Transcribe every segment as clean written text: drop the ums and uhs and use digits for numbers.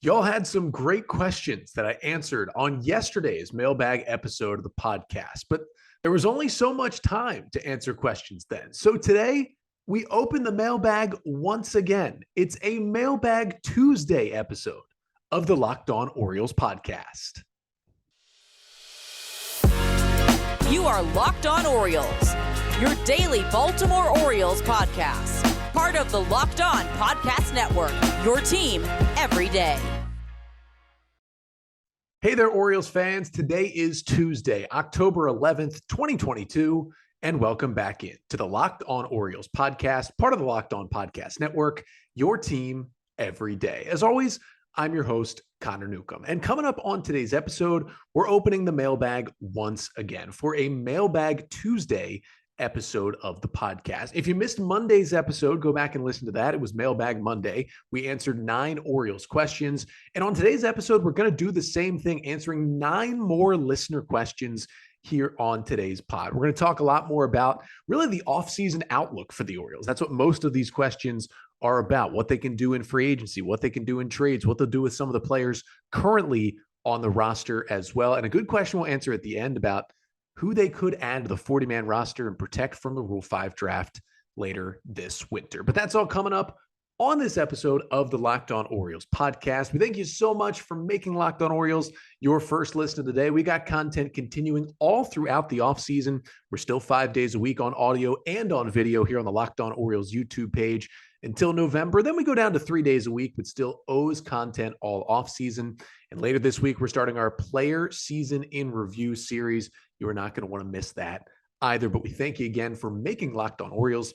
Y'all had some great questions that I answered on yesterday's mailbag episode of the podcast, but there was only so much time to answer questions then. So today, we open the mailbag once again. It's a Mailbag Tuesday episode of the Locked On Orioles podcast. You are Locked On Orioles, your daily Baltimore Orioles podcast. Part of the Locked On Podcast Network, your team every day. Hey there, Orioles fans. Today is Tuesday, October 11th, 2022, and welcome back in to the Locked On Orioles podcast, part of the Locked On Podcast Network, your team every day. As always, I'm your host, Connor Newcomb. And coming up on today's episode, we're opening the mailbag once again for a Mailbag Tuesday episode of the podcast. If you missed Monday's episode, go back and listen to that. It was Mailbag Monday. We answered 9 Orioles questions. And on today's episode, we're going to do the same thing, answering 9 more listener questions here on today's pod. We're going to talk a lot more about really the offseason outlook for the Orioles. That's what most of these questions are about, what they can do in free agency, what they can do in trades, what they'll do with some of the players currently on the roster as well. And a good question we'll answer at the end about who they could add to the 40-man roster and protect from the Rule 5 draft later this winter. But that's all coming up on this episode of the Locked On Orioles podcast. We thank you so much for making Locked On Orioles your first listen of the day. We got content continuing all throughout the offseason. We're still 5 days a week on audio and on video here on the Locked On Orioles YouTube page until November. Then we go down to 3 days a week, but still O's content all offseason. And later this week, we're starting our Player Season in Review series. You are not going to want to miss that either. But we thank you again for making Locked On Orioles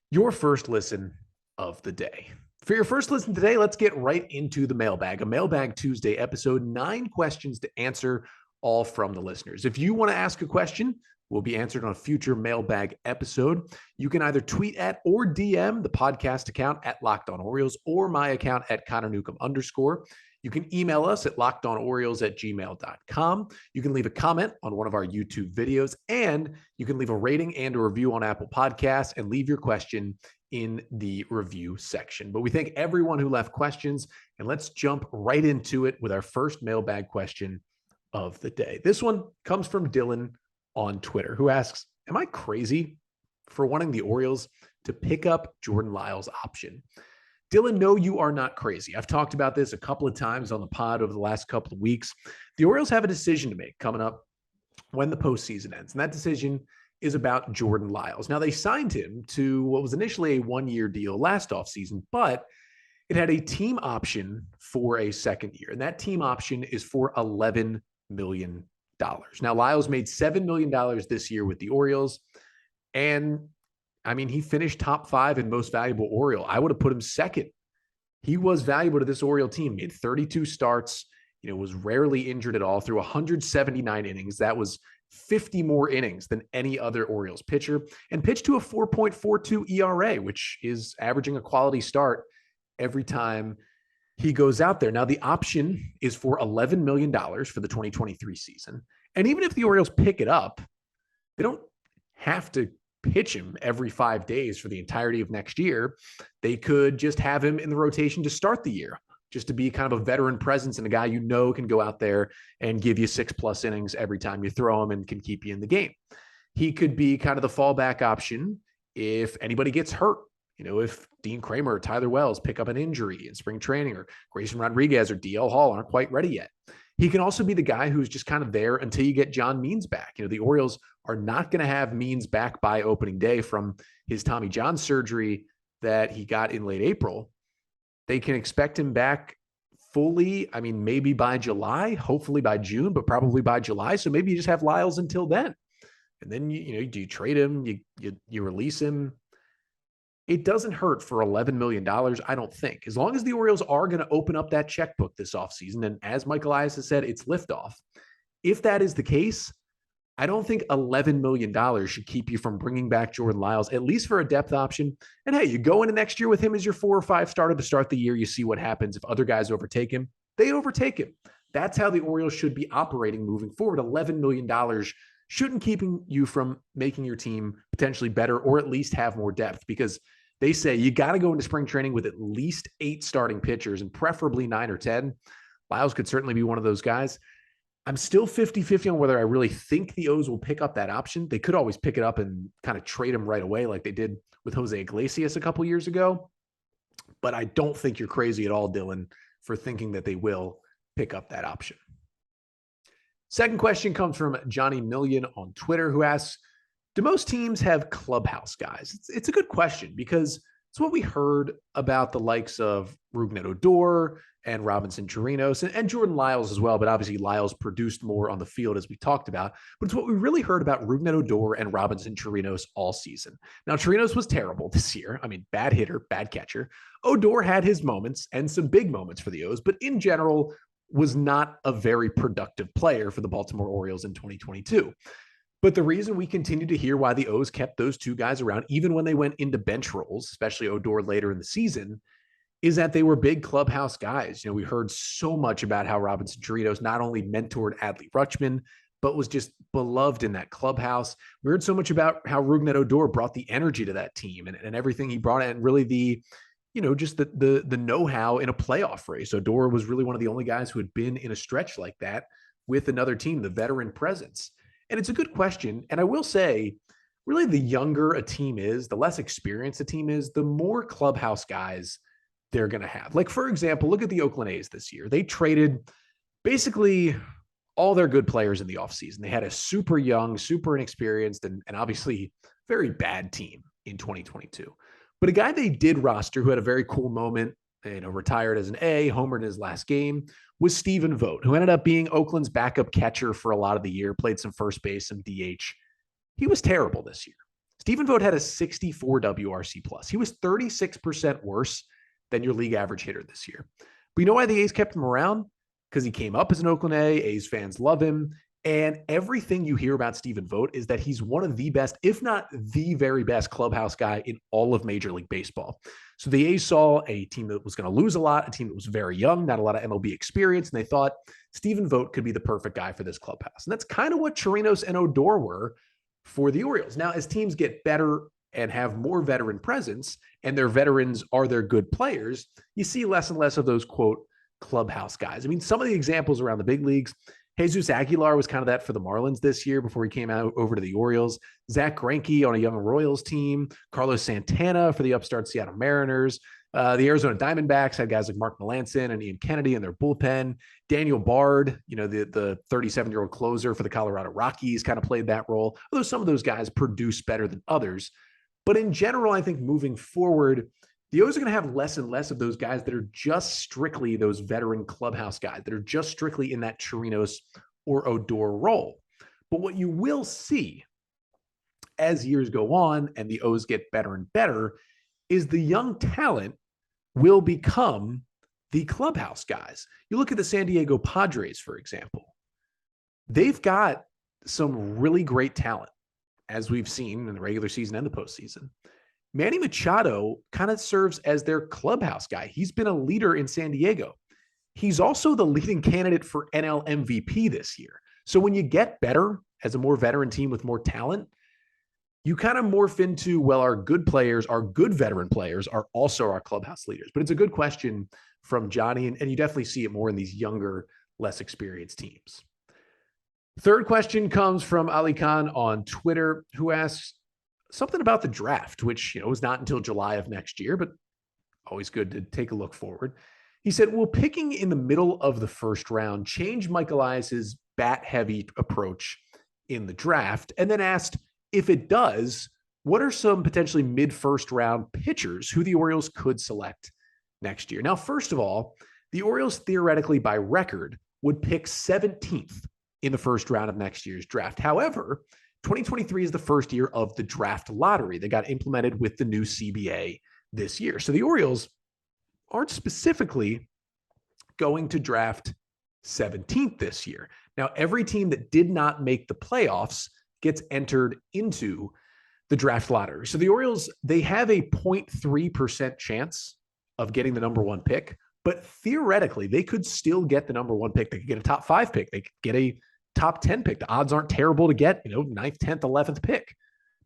your first listen of the day. For your first listen today, let's get right into the mailbag. A Mailbag Tuesday episode, 9 questions to answer, all from the listeners. If you want to ask a question, will be answered on a future mailbag episode. You can either tweet at or DM the podcast account at Locked On Orioles or my account at Connor Newcomb _. You can email us at lockedonorioles@gmail.com. You can leave a comment on one of our YouTube videos, and you can leave a rating and a review on Apple Podcasts and leave your question in the review section. But we thank everyone who left questions, and let's jump right into it with our first mailbag question of the day. This one comes from Dylan on Twitter, who asks, am I crazy for wanting the Orioles to pick up Jordan Lyles' option? Dylan, no, you are not crazy. I've talked about this a couple of times on the pod over the last couple of weeks. The Orioles have a decision to make coming up when the postseason ends, and that decision is about Jordan Lyles. Now, they signed him to what was initially a 1-year deal last offseason, but it had a team option for a second year, and that team option is for $11 million. Now, Lyles made $7 million this year with the Orioles, and I mean, he finished top 5 in most valuable Oriole. I would have put him second. He was valuable to this Oriole team. Made 32 starts, was rarely injured at all, through 179 innings. That was 50 more innings than any other Orioles pitcher, and pitched to a 4.42 ERA, which is averaging a quality start every time he goes out there. Now, the option is for $11 million for the 2023 season. And even if the Orioles pick it up, they don't have to pitch him every 5 days for the entirety of next year. They could just have him in the rotation to start the year, just to be kind of a veteran presence and a guy can go out there and give you 6+ innings every time you throw him and can keep you in the game. He could be kind of the fallback option if anybody gets hurt. If Dean Kramer or Tyler Wells pick up an injury in spring training, or Grayson Rodriguez or DL Hall aren't quite ready yet. He can also be the guy who's just kind of there until you get John Means back. The Orioles are not going to have Means back by opening day from his Tommy John surgery that he got in late April. They can expect him back fully, maybe by July, hopefully by June, but probably by July. So maybe you just have Lyles until then. And then, do you trade him? You release him? It doesn't hurt for $11 million, I don't think. As long as the Orioles are going to open up that checkbook this offseason, and as Mike Elias has said, it's liftoff. If that is the case, I don't think $11 million should keep you from bringing back Jordan Lyles, at least for a depth option. And hey, you go into next year with him as your 4 or 5 starter to start the year. You see what happens. If other guys overtake him, they overtake him. That's how the Orioles should be operating moving forward. $11 million shouldn't keep you from making your team potentially better, or at least have more depth, because They say you got to go into spring training with at least 8 starting pitchers and preferably 9 or 10. Lyles could certainly be one of those guys. I'm still 50-50 on whether I really think the O's will pick up that option. They could always pick it up and kind of trade him right away like they did with Jose Iglesias a couple years ago. But I don't think you're crazy at all, Dylan, for thinking that they will pick up that option. Second question comes from Johnny Million on Twitter, who asks, do most teams have clubhouse guys? It's a good question because it's what we heard about the likes of Rougned Odor and Robinson Chirinos and Jordan Lyles as well. But obviously Lyles produced more on the field as we talked about. But it's what we really heard about Rougned Odor and Robinson Chirinos all season. Now, Chirinos was terrible this year. I mean, bad hitter, bad catcher. Odor had his moments and some big moments for the O's, but in general was not a very productive player for the Baltimore Orioles in 2022. But the reason we continue to hear why the O's kept those two guys around, even when they went into bench roles, especially Odor later in the season, is that they were big clubhouse guys. You know, we heard so much about how Robinson Chirinos not only mentored Adley Rutschman, but was just beloved in that clubhouse. We heard so much about how Rougned Odor brought the energy to that team and everything he brought in, and really the, you know, just the know-how in a playoff race. Odor was really one of the only guys who had been in a stretch like that with another team, the veteran presence. And it's a good question. And I will say, really, the younger a team is, the less experienced a team is, the more clubhouse guys they're going to have. Like, for example, look at the Oakland A's this year. They traded basically all their good players in the offseason. They had a super young, super inexperienced, and obviously very bad team in 2022. But a guy they did roster who had a very cool moment, you know, retired as an A, homered in his last game, was Stephen Vogt, who ended up being Oakland's backup catcher for a lot of the year, played some first base, some DH. He was terrible this year. Stephen Vogt had a 64 WRC plus. He was 36% worse than your league average hitter this year. But you know why the A's kept him around? Because he came up as an Oakland A. A's fans love him. And everything you hear about Stephen Vogt is that he's one of the best, if not the very best clubhouse guy in all of Major League Baseball. So the A's saw a team that was going to lose a lot, a team that was very young, not a lot of MLB experience, and they thought Stephen Vogt could be the perfect guy for this clubhouse. And that's kind of what Chirinos and Odor were for the Orioles. Now, as teams get better and have more veteran presence, and their veterans are their good players, you see less and less of those, quote, clubhouse guys. I mean, some of the examples around the big leagues, Jesus Aguilar was kind of that for the Marlins this year before he came out over to the Orioles. Zach Greinke on a young Royals team. Carlos Santana for the upstart Seattle Mariners. The Arizona Diamondbacks had guys like Mark Melancon and Ian Kennedy in their bullpen. Daniel Bard, you know, the 37-year-old closer for the Colorado Rockies, kind of played that role. Although some of those guys produce better than others. But in general, I think moving forward, the O's are going to have less and less of those guys that are just strictly those veteran clubhouse guys that are just strictly in that Chirinos or Odor role. But what you will see as years go on and the O's get better and better is the young talent will become the clubhouse guys. You look at the San Diego Padres, for example. They've got some really great talent, as we've seen in the regular season and the postseason. Manny Machado kind of serves as their clubhouse guy. He's been a leader in San Diego. He's also the leading candidate for NL MVP this year. So when you get better as a more veteran team with more talent, you kind of morph into, well, our good players, our good veteran players are also our clubhouse leaders. But it's a good question from Johnny, and you definitely see it more in these younger, less experienced teams. Third question comes from Ali Khan on Twitter, who asks something about the draft, which, you know, is not until July of next year, but always good to take a look forward. He said, will picking in the middle of the first round change Mike Elias's bat-heavy approach in the draft? And then asked, if it does, what are some potentially mid-first round pitchers who the Orioles could select next year? Now, first of all, the Orioles theoretically by record would pick 17th in the first round of next year's draft. However, 2023 is the first year of the draft lottery that got implemented with the new CBA this year. So the Orioles aren't specifically going to draft 17th this year. Now, every team that did not make the playoffs gets entered into the draft lottery. So the Orioles, they have a 0.3% chance of getting the number one pick, but theoretically, they could still get the number one pick. They could get a top 5 pick. They could get a top 10 pick. The odds aren't terrible to get, 9th, 10th, 11th pick.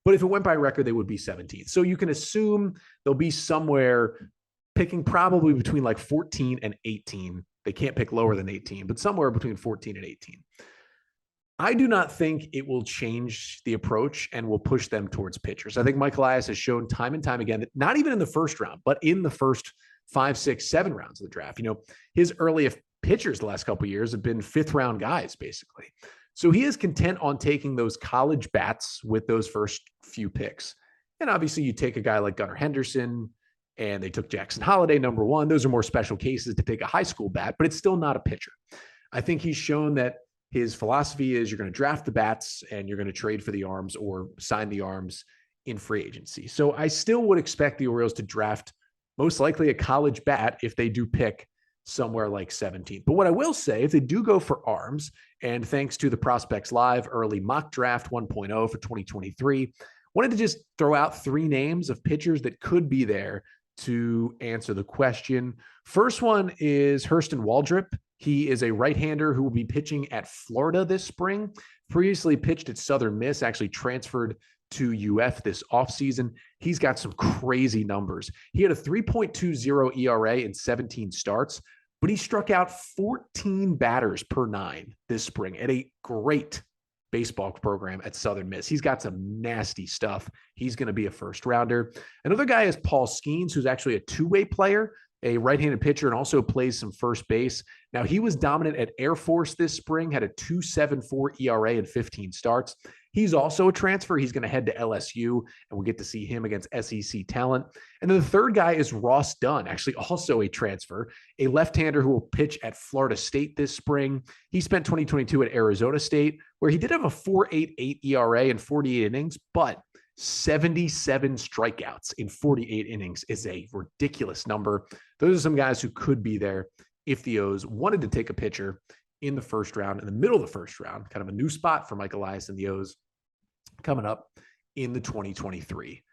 But if it went by record, they would be 17th. So you can assume they'll be somewhere picking probably between like 14 and 18. They can't pick lower than 18, but somewhere between 14 and 18. I do not think it will change the approach and will push them towards pitchers. I think Mike Elias has shown time and time again that not even in the first round, but in the first 5, 6, 7 rounds of the draft, his earliest pitchers the last couple of years have been 5th round guys, basically. So he is content on taking those college bats with those first few picks. And obviously you take a guy like Gunnar Henderson, and they took Jackson Holliday, number 1. Those are more special cases to take a high school bat, but it's still not a pitcher. I think he's shown that his philosophy is you're going to draft the bats and you're going to trade for the arms or sign the arms in free agency. So I still would expect the Orioles to draft most likely a college bat if they do pick somewhere like 17th. But what I will say, if they do go for arms, and thanks to the Prospects Live early mock draft 1.0 for 2023, wanted to just throw out 3 names of pitchers that could be there to answer the question. First one is Hurston Waldrop. He is a right-hander who will be pitching at Florida this spring. Previously pitched at Southern Miss, actually transferred to UF this offseason. He's got some crazy numbers. He had a 3.20 ERA in 17 starts, but he struck out 14 batters per 9 this spring at a great baseball program at Southern Miss. He's got some nasty stuff. He's going to be a first rounder. Another guy is Paul Skeens, who's actually a two-way player, a right-handed pitcher, and also plays some first base. Now, he was dominant at Air Force this spring, had a 2.74 ERA in 15 starts. He's also a transfer. He's going to head to LSU, and we'll get to see him against SEC talent. And then the third guy is Ross Dunn, actually also a transfer, a left-hander who will pitch at Florida State this spring. He spent 2022 at Arizona State, where he did have a 4.88 ERA in 48 innings, but 77 strikeouts in 48 innings is a ridiculous number. Those are some guys who could be there if the O's wanted to take a pitcher in the first round, in the middle of the first round, kind of a new spot for Mike Elias and the O's coming up in the 2023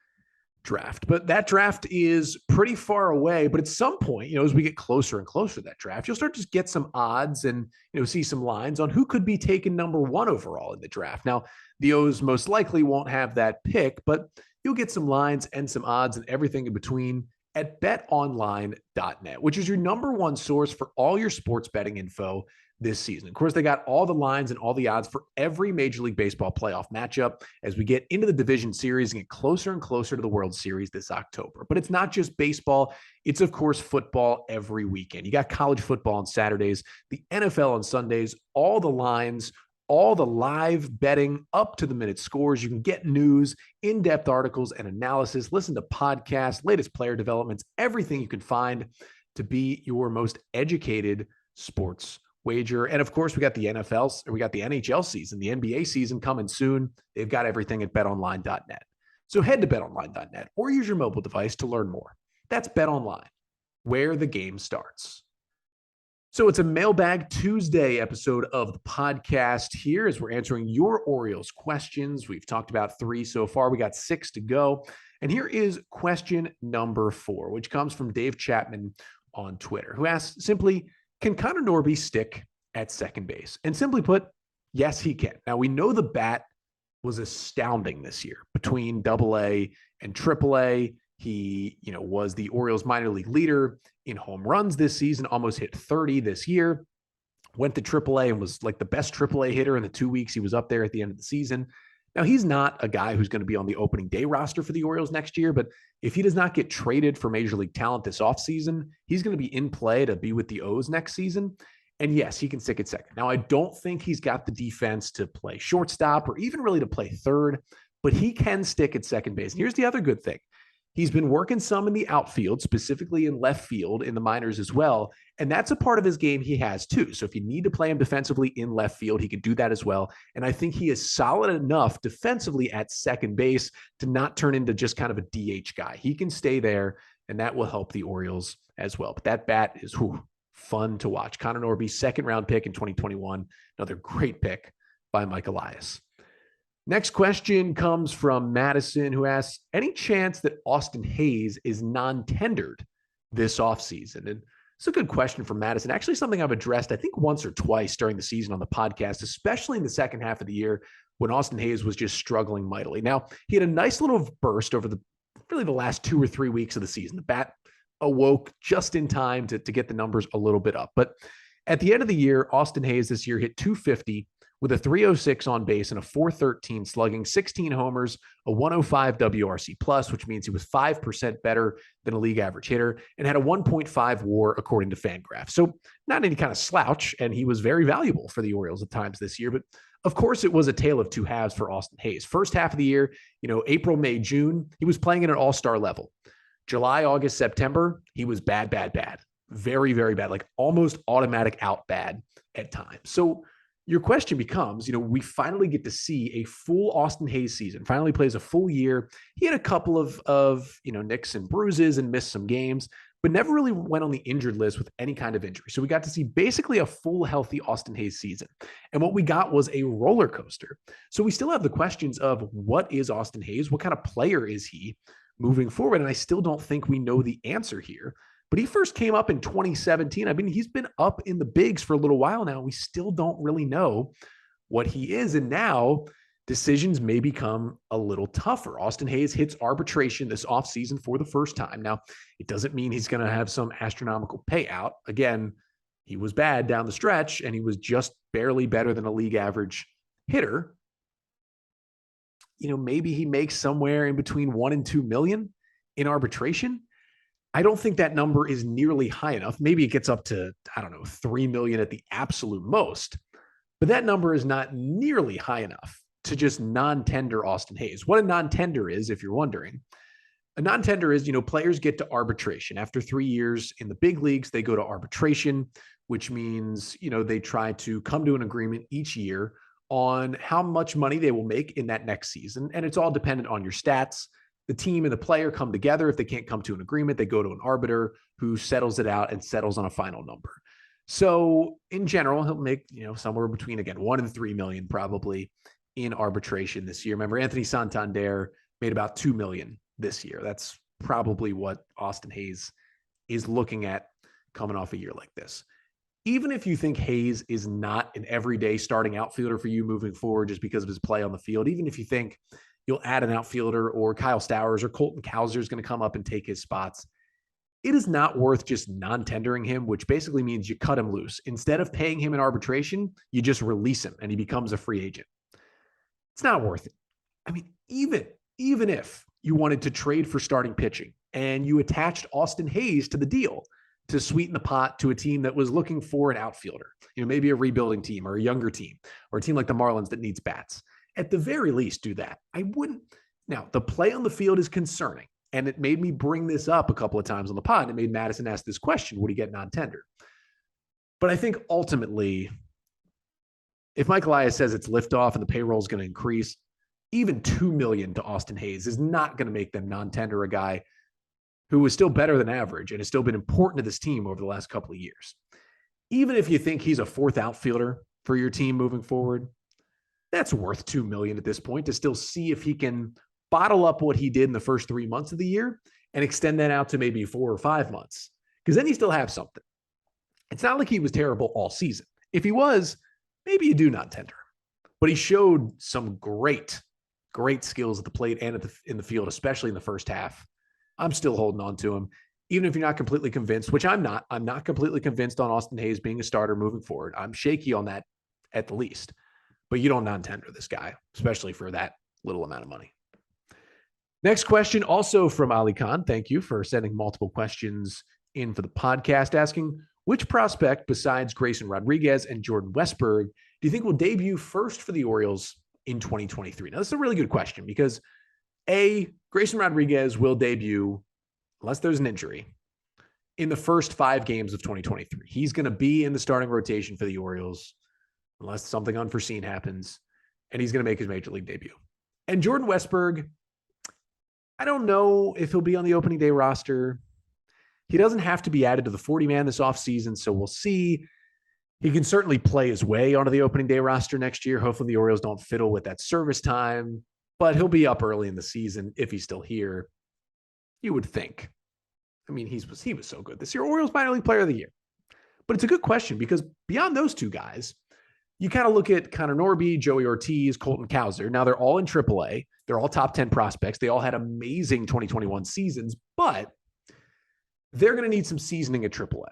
draft. But that draft is pretty far away. But at some point, as we get closer and closer to that draft, you'll start to get some odds and, see some lines on who could be taken number 1 overall in the draft. Now, the O's most likely won't have that pick, but you'll get some lines and some odds and everything in between at betonline.net, which is your number 1 source for all your sports betting info this season. Of course, they got all the lines and all the odds for every Major League Baseball playoff matchup as we get into the division series and get closer and closer to the World Series this October. But it's not just baseball. It's, of course, football every weekend. You got college football on Saturdays, the NFL on Sundays, all the lines, all the live betting up to the minute scores. You can get news, in-depth articles and analysis, listen to podcasts, latest player developments, everything you can find to be your most educated sports wager. And of course, we got the NHL season, the NBA season coming soon. They've got everything at betonline.net. So head to betonline.net or use your mobile device to learn more. That's BetOnline, where the game starts. So it's a Mailbag Tuesday episode of the podcast here as we're answering your Orioles questions. We've talked about 3 so far. We got 6 to go. And here is question number 4, which comes from Dave Chapman on Twitter, who asks simply, can Connor Norby stick at second base? And simply put, yes, he can. Now, we know the bat was astounding this year between AA and AAA. He, was the Orioles minor league leader in home runs this season, almost hit 30 this year, went to AAA and was like the best AAA hitter in the 2 weeks he was up there at the end of the season. Now, he's not a guy who's going to be on the opening day roster for the Orioles next year, but if he does not get traded for Major League talent this offseason, he's going to be in play to be with the O's next season. And yes, he can stick at second. Now, I don't think he's got the defense to play shortstop or even really to play third, but he can stick at second base. And here's the other good thing. He's been working some in the outfield, specifically in left field in the minors as well. And that's a part of his game he has too. So if you need to play him defensively in left field, he can do that as well. And I think he is solid enough defensively at second base to not turn into just kind of a DH guy. He can stay there, and that will help the Orioles as well. But that bat is fun to watch. Connor Norby, second round pick in 2021. Another great pick by Mike Elias. Next question comes from Madison, who asks, any chance that Austin Hayes is non-tendered this offseason? And It's a good question from Madison. Actually, something I've addressed, I think, once or twice during the season on the podcast, especially in the second half of the year when Austin Hayes was just struggling mightily. Now, he had a nice little burst over the last 2 or 3 weeks of the season. The bat awoke just in time to get the numbers a little bit up. But at the end of the year, Austin Hayes this year hit 250 with a 306 on base and a 413 slugging, 16 homers, a 105 WRC plus, which means he was 5% better than a league average hitter, and had a 1.5 WAR according to Fangraphs. So not any kind of slouch, and he was very valuable for the Orioles at times this year. But of course, it was a tale of two halves for Austin Hayes. First half of the year, April, May, June, he was playing at an all-star level. July, August, September, he was bad. Very, very bad, like almost automatic out bad at times. So your question becomes, we finally get to see a full Austin Hayes season, finally plays a full year. He had a couple of nicks and bruises and missed some games, but never really went on the injured list with any kind of injury. So we got to see basically a full healthy Austin Hayes season. And what we got was a roller coaster. So we still have the questions of what is Austin Hayes? What kind of player is he moving forward? And I still don't think we know the answer here. But he first came up in 2017. I mean, he's been up in the bigs for a little while now. We still don't really know what he is. And now decisions may become a little tougher. Austin Hayes hits arbitration this offseason for the first time. Now, it doesn't mean he's going to have some astronomical payout. Again, he was bad down the stretch, and he was just barely better than a league average hitter. Maybe he makes somewhere in between 1 and 2 million in arbitration. I don't think that number is nearly high enough. Maybe it gets up to, 3 million at the absolute most, but that number is not nearly high enough to just non-tender Austin Hayes. What a non-tender is, if you're wondering, a non-tender is, players get to arbitration after 3 years in the big leagues. They go to arbitration, which means, they try to come to an agreement each year on how much money they will make in that next season. And it's all dependent on your stats. The team and the player come together. If they can't come to an agreement, they go to an arbiter who settles it out and settles on a final number. So in general, he'll make, somewhere between, again, 1 and 3 million probably in arbitration this year. Remember, Anthony Santander made about 2 million this year. That's probably what Austin Hayes is looking at coming off a year like this. Even if you think Hayes is not an everyday starting outfielder for you moving forward just because of his play on the field, even if you think you'll add an outfielder or Kyle Stowers or Colton Cowser is going to come up and take his spots, it is not worth just non-tendering him, which basically means you cut him loose. Instead of paying him in arbitration, you just release him and he becomes a free agent. It's not worth it. I mean, even if you wanted to trade for starting pitching and you attached Austin Hayes to the deal to sweeten the pot to a team that was looking for an outfielder, maybe a rebuilding team or a younger team or a team like the Marlins that needs bats, at the very least do that. I wouldn't. Now, the play on the field is concerning, and it made me bring this up a couple of times on the pod. And it made Madison ask this question: would he get non-tender? But I think ultimately, if Mike Elias says it's liftoff and the payroll is going to increase, even 2 million to Austin Hayes is not going to make them non-tender a guy who is still better than average and has still been important to this team over the last couple of years. Even if you think he's a fourth outfielder for your team moving forward, that's worth 2 million at this point to still see if he can bottle up what he did in the first 3 months of the year and extend that out to maybe 4 or 5 months, because then you still have something. It's not like he was terrible all season. If he was, maybe you do not tender him, but he showed some great skills at the plate and in the field, especially in the first half. I'm still holding on to him, even if you're not completely convinced, which I'm not. I'm not completely convinced on Austin Hayes being a starter moving forward. I'm shaky on that at the least. But you don't non-tender this guy, especially for that little amount of money. Next question, also from Ali Khan. Thank you for sending multiple questions in for the podcast, asking, which prospect besides Grayson Rodriguez and Jordan Westburg do you think will debut first for the Orioles in 2023? Now, this is a really good question because Grayson Rodriguez will debut, unless there's an injury, in the first 5 games of 2023. He's going to be in the starting rotation for the Orioles unless something unforeseen happens, and he's going to make his major league debut. And Jordan Westburg, I don't know if he'll be on the opening day roster. He doesn't have to be added to the 40-man this offseason, so we'll see. He can certainly play his way onto the opening day roster next year. Hopefully the Orioles don't fiddle with that service time, but he'll be up early in the season if he's still here. You would think. I mean, he was so good this year. Orioles minor league player of the year. But it's a good question because beyond those two guys, you kind of look at Connor Norby, Joey Ortiz, Colton Cowser. Now they're all in AAA. They're all top 10 prospects. They all had amazing 2021 seasons, but they're going to need some seasoning at AAA.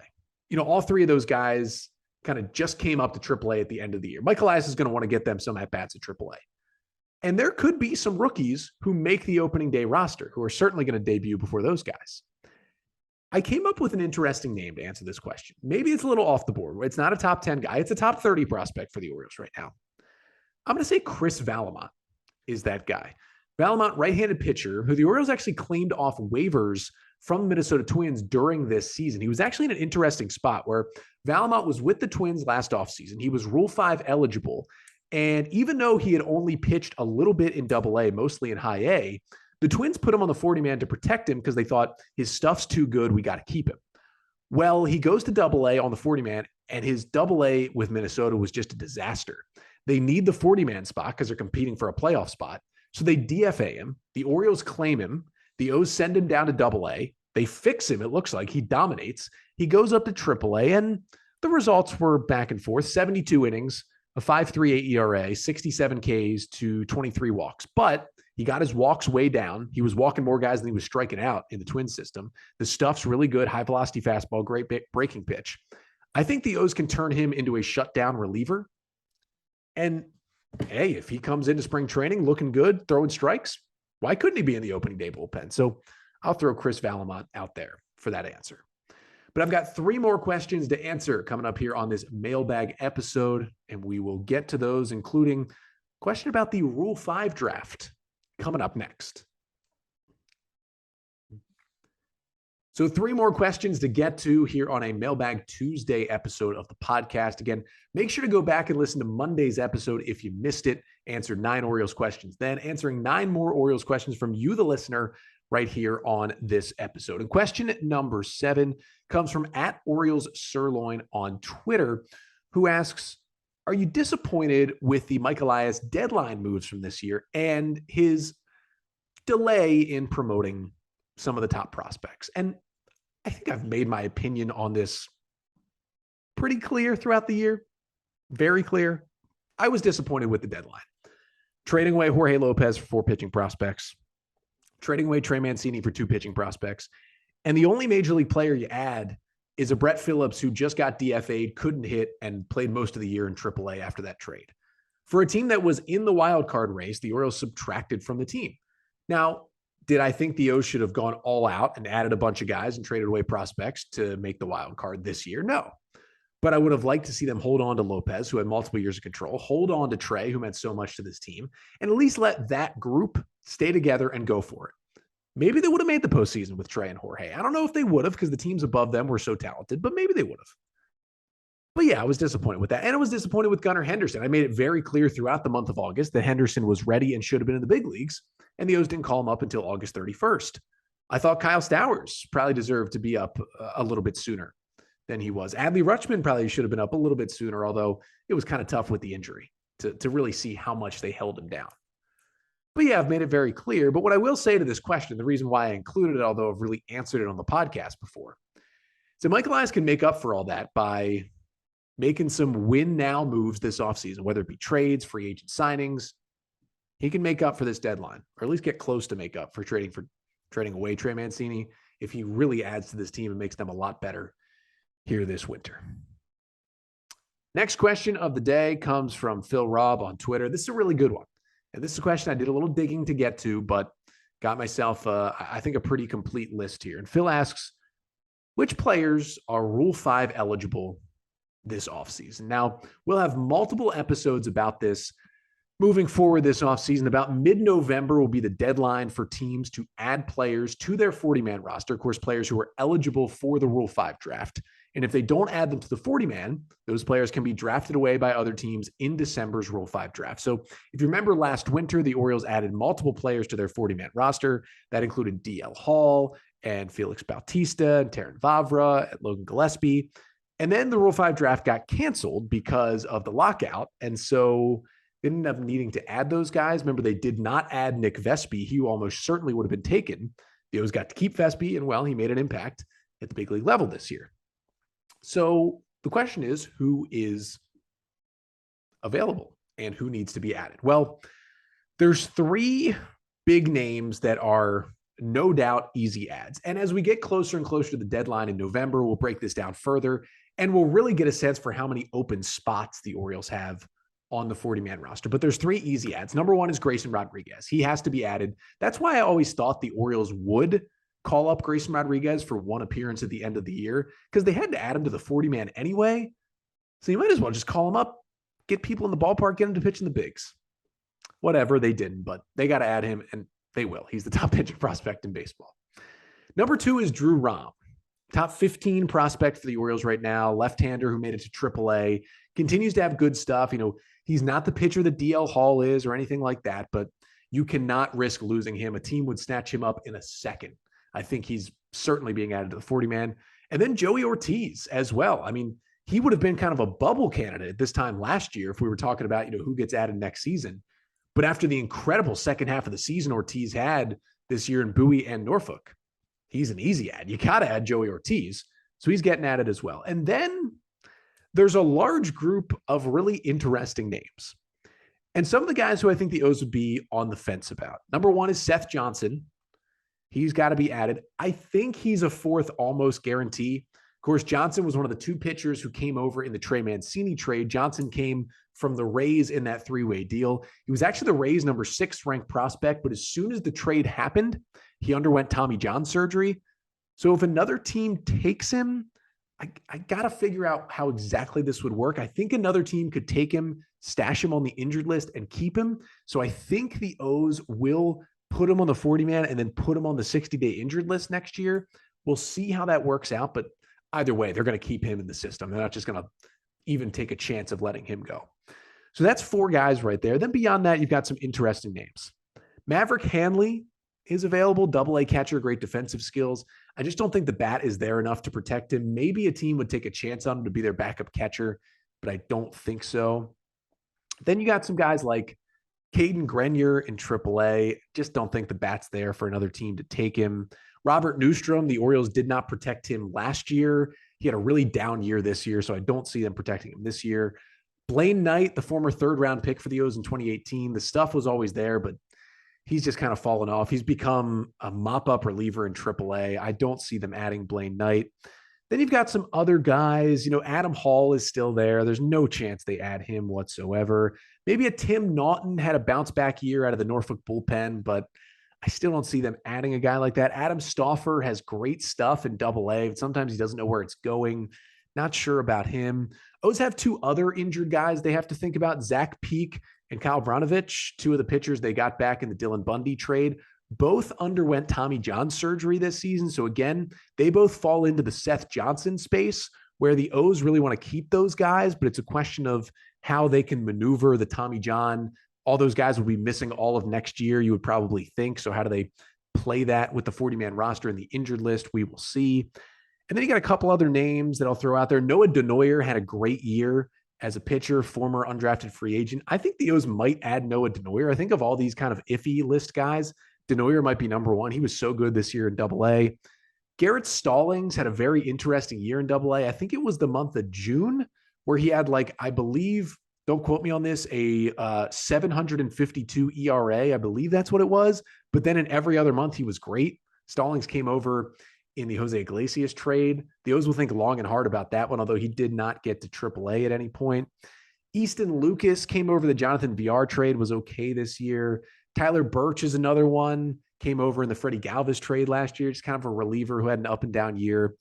All three of those guys kind of just came up to AAA at the end of the year. Mike Elias is going to want to get them some at-bats at AAA. And there could be some rookies who make the opening day roster who are certainly going to debut before those guys. I came up with an interesting name to answer this question. Maybe it's a little off the board. It's not a top 10 guy. It's a top 30 prospect for the Orioles right now. I'm going to say Chris Valamont is that guy. Valamont, right-handed pitcher, who the Orioles actually claimed off waivers from the Minnesota Twins during this season. He was actually in an interesting spot where Valamont was with the Twins last offseason. He was Rule 5 eligible. And even though he had only pitched a little bit in AA, mostly in high A, the Twins put him on the 40-man to protect him because they thought his stuff's too good. We got to keep him. Well, he goes to AA on the 40-man, and his AA with Minnesota was just a disaster. They need the 40-man spot because they're competing for a playoff spot. So they DFA him. The Orioles claim him. The O's send him down to AA. They fix him. It looks like he dominates. He goes up to AAA, and the results were back and forth. 72 innings, a 5.38 ERA, 67 Ks to 23 walks. But he got his walks way down. He was walking more guys than he was striking out in the Twins system. The stuff's really good. High velocity fastball, great breaking pitch. I think the O's can turn him into a shutdown reliever. And hey, if he comes into spring training looking good, throwing strikes, why couldn't he be in the opening day bullpen? So I'll throw Chris Valamont out there for that answer. But I've got 3 more questions to answer coming up here on this mailbag episode, and we will get to those, including a question about the Rule 5 draft coming up next. So 3 more questions to get to here on a Mailbag Tuesday episode of the podcast. Again, make sure to go back and listen to Monday's episode if you missed it. Answered 9 Orioles questions, then answering 9 more Orioles questions from you, the listener, right here on this episode. And question number 7 comes from @OriolesSirloin on Twitter, who asks, are you disappointed with the Mike Elias deadline moves from this year and his delay in promoting some of the top prospects? And I think I've made my opinion on this pretty clear throughout the year. Very clear. I was disappointed with the deadline. Trading away Jorge Lopez for 4 pitching prospects. Trading away Trey Mancini for 2 pitching prospects. And the only major league player you add is a Brett Phillips who just got DFA'd, couldn't hit, and played most of the year in AAA after that trade. For a team that was in the wild card race, the Orioles subtracted from the team. Now, did I think the O's should have gone all out and added a bunch of guys and traded away prospects to make the wild card this year? No. But I would have liked to see them hold on to Lopez, who had multiple years of control, hold on to Trey, who meant so much to this team, and at least let that group stay together and go for it. Maybe they would have made the postseason with Trey and Jorge. I don't know if they would have because the teams above them were so talented, but maybe they would have. But yeah, I was disappointed with that. And I was disappointed with Gunnar Henderson. I made it very clear throughout the month of August that Henderson was ready and should have been in the big leagues, and the O's didn't call him up until August 31st. I thought Kyle Stowers probably deserved to be up a little bit sooner than he was. Adley Rutschman probably should have been up a little bit sooner, although it was kind of tough with the injury to really see how much they held him down. But yeah, I've made it very clear. But what I will say to this question, the reason why I included it, although I've really answered it on the podcast before, so Mike Elias can make up for all that by making some win now moves this offseason, whether it be trades, free agent signings. He can make up for this deadline, or at least get close to make up for trading away Trey Mancini if he really adds to this team and makes them a lot better here this winter. Next question of the day comes from Phil Robb on Twitter. This is a really good one. And this is a question I did a little digging to get to, but got myself, I think, a pretty complete list here. And Phil asks, which players are Rule 5 eligible this offseason? Now, we'll have multiple episodes about this moving forward this offseason. About mid-November will be the deadline for teams to add players to their 40-man roster. Of course, players who are eligible for the Rule 5 draft. And if they don't add them to the 40-man, those players can be drafted away by other teams in December's Rule 5 draft. So if you remember last winter, the Orioles added multiple players to their 40-man roster. That included DL Hall and Felix Bautista and Terran Vavra and Logan Gillespie. And then the Rule 5 draft got canceled because of the lockout. And so they ended up needing to add those guys. Remember, they did not add Nick Vespi. He almost certainly would have been taken. The O's got to keep Vespi, and well, he made an impact at the big league level this year. So The question is, who is available and who needs to be added? Well, there's three big names that are no doubt easy adds. And as we get closer and closer to the deadline in November, we'll break this down further and we'll really get a sense for how many open spots the Orioles have on the 40-man roster. But there's three easy adds. Number one is Grayson Rodriguez. He has to be added. That's why I always thought the Orioles would call up Grayson Rodriguez for one appearance at the end of the year because they had to add him to the 40-man anyway. So you might as well just call him up, get people in the ballpark, get him to pitch in the bigs. Whatever, they didn't, but they got to add him, and they will. He's the top pitching prospect in baseball. Number two is Drew Rom, top 15 prospect for the Orioles right now, left-hander who made it to AAA, continues to have good stuff. You know, he's not the pitcher that DL Hall is or anything like that, but you cannot risk losing him. A team would snatch him up in a second. I think he's certainly being added to the 40-man. And then Joey Ortiz as well. I mean, he would have been kind of a bubble candidate this time last year if we were talking about, you know, who gets added next season. But after the incredible second half of the season Ortiz had this year in Bowie and Norfolk, he's an easy add. You got to add Joey Ortiz. So he's getting added as well. And then there's a large group of really interesting names. And some of the guys who I think the O's would be on the fence about. Number one is Seth Johnson. He's got to be added. I think he's a fourth almost guarantee. Of course, Johnson was one of the two pitchers who came over in the Trey Mancini trade. Johnson came from the Rays in that three-way deal. He was actually the Rays' number 6 ranked prospect, but as soon as the trade happened, he underwent Tommy John surgery. So if another team takes him, I got to figure out how exactly this would work. I think another team could take him, stash him on the injured list, and keep him. So I think the O's will put him on the 40-man and then put him on the 60-day injured list next year. We'll see how that works out, but either way, they're going to keep him in the system. They're not just going to even take a chance of letting him go. So that's 4 guys right there. Then beyond that, you've got some interesting names. Maverick Hanley is available, double-A catcher, great defensive skills. I just don't think the bat is there enough to protect him. Maybe a team would take a chance on him to be their backup catcher, but I don't think so. Then you got some guys like Caden Grenier in AAA. Just don't think the bat's there for another team to take him. Robert Newstrom, the Orioles did not protect him last year. He had a really down year this year, so I don't see them protecting him this year. Blaine Knight, the former third-round pick for the O's in 2018, the stuff was always there, but he's just kind of fallen off. He's become a mop-up reliever in AAA. I don't see them adding Blaine Knight. Then you've got some other guys. You know, Adam Hall is still there. There's no chance they add him whatsoever. Maybe a Tim Naughton had a bounce-back year out of the Norfolk bullpen, but I still don't see them adding a guy like that. Adam Stauffer has great stuff in AA, but sometimes he doesn't know where it's going. Not sure about him. O's have 2 other injured guys they have to think about, Zach Peak and Kyle Branovich, 2 of the pitchers they got back in the Dylan Bundy trade. Both underwent Tommy John surgery this season. So again, they both fall into the Seth Johnson space where the O's really want to keep those guys, but it's a question of how they can maneuver the Tommy John. All those guys will be missing all of next year, you would probably think. So how do they play that with the 40-man roster and the injured list? We will see. And then you got a couple other names that I'll throw out there. Noah Denoyer had a great year as a pitcher, former undrafted free agent. I think the O's might add Noah Denoyer. I think of all these kind of iffy list guys, Denoyer might be number 1. He was so good this year in AA. Garrett Stallings had a very interesting year in AA. I think it was the month of June where he had, like, I believe, don't quote me on this, a 752 ERA. I believe that's what it was. But then in every other month, he was great. Stallings came over in the Jose Iglesias trade. The O's will think long and hard about that one, although he did not get to AAA at any point. Easton Lucas came over the Jonathan VR trade, was okay this year. Tyler Birch is another one, came over in the Freddie Galvis trade last year, just kind of a reliever who had an up and down year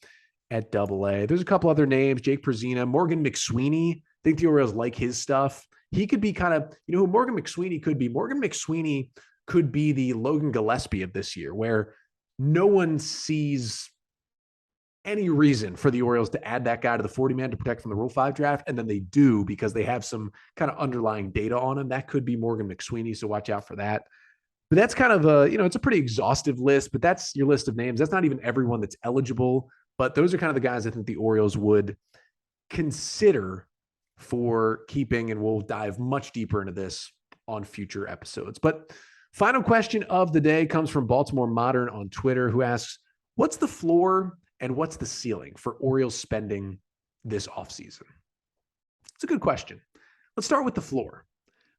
at AA. There's a couple other names, Jake Prezina, Morgan McSweeney. I think the Orioles like his stuff. He could be kind of, you know who Morgan McSweeney could be? Morgan McSweeney could be the Logan Gillespie of this year, where no one sees any reason for the Orioles to add that guy to the 40-man to protect from the Rule 5 draft, and then they do because they have some kind of underlying data on him. That could be Morgan McSweeney, so watch out for that. But that's kind of a, you know, it's a pretty exhaustive list, but that's your list of names. That's not even everyone that's eligible, but those are kind of the guys I think the Orioles would consider for keeping, and we'll dive much deeper into this on future episodes. But final question of the day comes from Baltimore Modern on Twitter, who asks, what's the floor and what's the ceiling for Orioles spending this offseason? It's a good question. Let's start with the floor.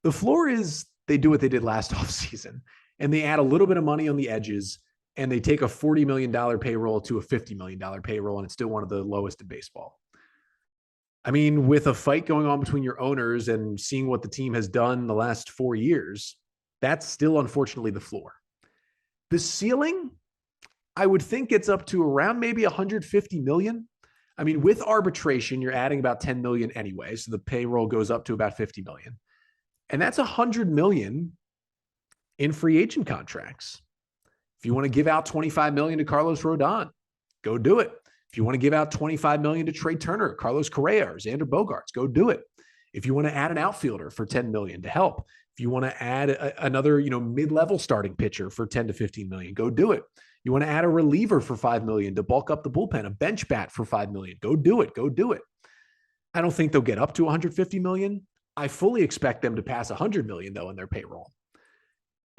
The floor is they do what they did last offseason, and they add a little bit of money on the edges, and they take a $40 million payroll to a $50 million payroll, and it's still one of the lowest in baseball. I mean, with a fight going on between your owners and seeing what the team has done the last 4 years, that's still unfortunately the floor. The ceiling, I would think it's up to around maybe 150 million. I mean, with arbitration, you're adding about 10 million anyway. So the payroll goes up to about 50 million. And that's 100 million in free agent contracts. If you want to give out 25 million to Carlos Rodon, go do it. If you want to give out 25 million to Trey Turner, Carlos Correa, or Xander Bogaerts, go do it. If you want to add an outfielder for 10 million to help, if you want to add another, mid-level starting pitcher for 10 to 15 million, go do it. You want to add a reliever for 5 million to bulk up the bullpen, a bench bat for 5 million, go do it. Go do it. I don't think they'll get up to 150 million. I fully expect them to pass 100 million though in their payroll.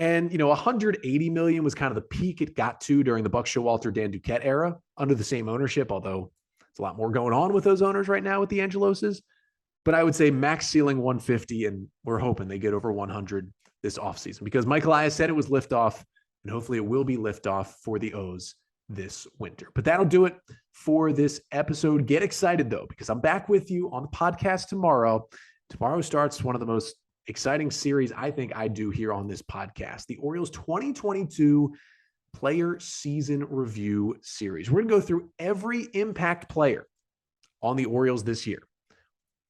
And, 180 million was kind of the peak it got to during the Buck Showalter, Dan Duquette era under the same ownership, although there's a lot more going on with those owners right now with the Angeloses. But I would say max ceiling 150, and we're hoping they get over 100 this offseason because Mike Elias said it was liftoff, and hopefully it will be liftoff for the O's this winter. But that'll do it for this episode. Get excited, though, because I'm back with you on the podcast tomorrow. Tomorrow starts one of the most exciting series I think I do here on this podcast, the Orioles 2022 Player Season Review Series. We're going to go through every impact player on the Orioles this year,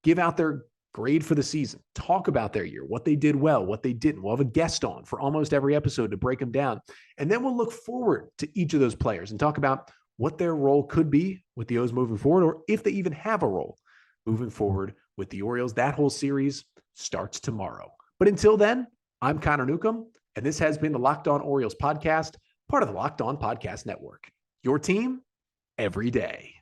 give out their grade for the season, talk about their year, what they did well, what they didn't. We'll have a guest on for almost every episode to break them down. And then we'll look forward to each of those players and talk about what their role could be with the O's moving forward, or if they even have a role moving forward with the Orioles. That whole series starts tomorrow. But until then, I'm Connor Newcomb, and this has been the Locked On Orioles podcast, part of the Locked On Podcast Network. Your team every day.